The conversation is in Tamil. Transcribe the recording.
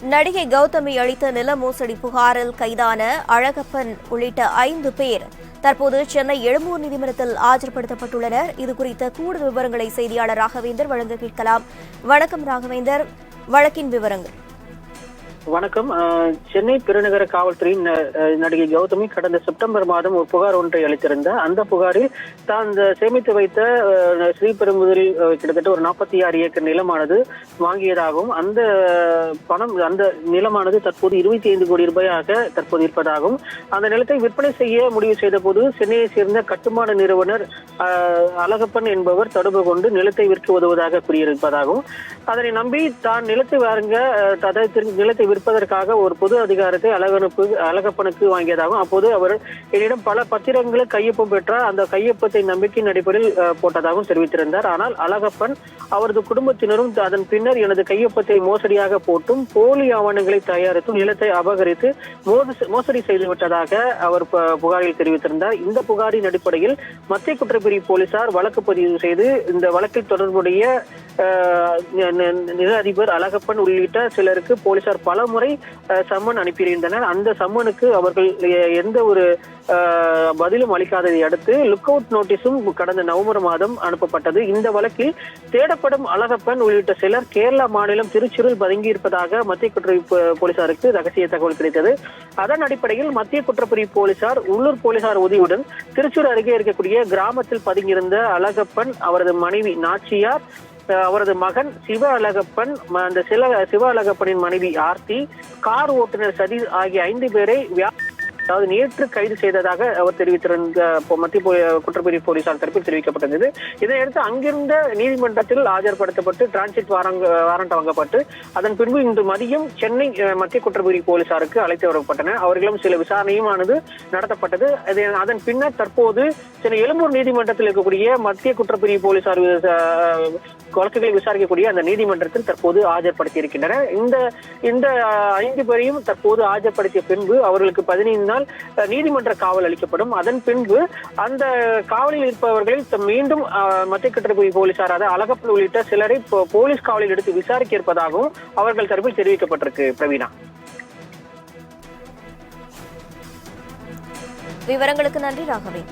நடிகை கௌதமி அளித்த நில மோசடி புகாரில் கைதான அழகப்பன் உள்ளிட்ட 5 பேர் தற்போது சென்னை எழும்பூர் நீதிமன்றத்தில் ஆஜர்படுத்தப்பட்டுள்ளனர். இதுகுறித்த கூடுதல் விவரங்களை செய்தியாளர் ராகவேந்தர் வழங்க கேட்கலாம். வணக்கம் ராகவேந்தர், வழக்கின் விவரங்கள். வணக்கம். சென்னை பெருநகர காவல்துறையின் நடிகை கௌதமி கடந்த செப்டம்பர் மாதம் ஒரு புகார் ஒன்றை அளித்திருந்த அந்த புகாரில் தான் சேமித்து வைத்த ஸ்ரீபெரும்புதூரில் கிட்டத்தட்ட ஒரு 46 ஏக்கர் நிலமானது வாங்கியதாகவும் அந்த நிலமானது தற்போது 25 கோடி ரூபாயாக தற்போது இருப்பதாகவும் அந்த நிலத்தை விற்பனை செய்ய முடிவு செய்த போது சென்னையை சேர்ந்த கட்டுமான நிறுவனர் அழகப்பன் என்பவர் தொடர்பு கொண்டு நிலத்தை விற்க உதவுவதாக கூறியிருப்பதாகவும் அதனை நம்பி தான் நிலத்தை வாங்க நிலத்தை விற்பதற்காக ஒரு பொது அதிகாரத்தை அழகப்பனுக்கு வாங்கியதாகவும் அப்போது அவர் என்னிடம் பல பத்திரங்களை கையொப்பம் பெற்றார், அந்த கையொப்பத்தை நம்பிக்கையின் அடிப்படையில் போட்டதாகவும் தெரிவித்திருந்தார். ஆனால் அழகப்பன் அவரது குடும்பத்தினரும் அதன் பின்னர் எனது கையொப்பத்தை மோசடியாக போட்டும் போலி ஆவணங்களை தயாரித்தும் நிலத்தை அபகரித்து மோசடி செய்துவிட்டதாக அவர் புகாரில் தெரிவித்திருந்தார். இந்த புகாரின் அடிப்படையில் மத்திய குற்றப்பிரிவு போலீசார் வழக்கு பதிவு செய்து இந்த வழக்கில் தொடர்புடைய நில அதிபர் அழகப்பன் உள்ளிட்ட சிலருக்கு போலீசார் பல முறை சம்மன் அனுப்பியிருந்தனர். அந்த சம்மனுக்கு அவர்கள் எந்த ஒரு பதிலும் அளிக்காததை அடுத்து லுக் அவுட் நோட்டீஸும் கடந்த நவம்பர் மாதம் அனுப்பப்பட்டது. இந்த வழக்கில் தேடப்படும் அழகப்பன் உள்ளிட்ட சிலர் கேரளா மாநிலம் திருச்சூரில் பதுங்கி இருப்பதாக மத்திய குற்றப்பிரிவு போலீசாருக்கு ரகசிய தகவல் கிடைத்தது. அதன் அடிப்படையில் மத்திய குற்றப்பிரிவு போலீசார் உள்ளூர் போலீசார் உதவியுடன் திருச்சூர் அருகே இருக்கக்கூடிய கிராமத்தில் பதுங்கியிருந்த அழகப்பன், அவரது மனைவி நாச்சியார், அவரது மகன் சிவ அழகப்பன், அந்த சிவ அழகப்பனின் மனைவி ஆர்த்தி, கார் ஓட்டுநர் சதீஷ் ஆகிய 5 பேரை நேற்று கைது செய்ததாக அவர் தெரிவித்திருந்த மத்திய குற்றப்பிரிவு போலீசார் தரப்பில் தெரிவிக்கப்பட்டது. இதையடுத்து அங்கிருந்த நீதிமன்றத்தில் ஆஜர்படுத்தப்பட்டு டிரான்சிட் வாரண்ட் வாங்கப்பட்டு அதன் பின்பு இன்று மதியம் சென்னை மத்திய குற்றப்பிரிவு போலீசாருக்கு அழைத்து வரப்பட்டனர். அவர்களும் சில விசாரணையுமானது நடத்தப்பட்டது. அதன் பின்னர் தற்போது சென்னை எழும்பூர் நீதிமன்றத்தில் இருக்கக்கூடிய மத்திய குற்றப்பிரிவு போலீசார் வழக்குகளை விசாரிக்கக்கூடிய அந்த நீதிமன்றத்தில் தற்போது ஆஜர்படுத்தி இருக்கின்றனர். இந்த 5 பேரையும் தற்போது ஆஜர்படுத்திய பின்பு அவர்களுக்கு 15 நாள் நீதிமன்ற காவல் அளிக்கப்படும். அதன் பின்பு அந்த காவலில் இருப்பவர்களில் மீண்டும் மத்திய குற்றப்பிரிவு போலீசார் அழகப்பன் உள்ளிட்ட சிலரை போலீஸ் காவலில் எடுத்து விசாரிக்க இருப்பதாகவும் அவர்கள் தரப்பில் தெரிவிக்கப்பட்டிருக்கு. பிரவீனா, விவரங்களுக்கு நன்றி ராகவே.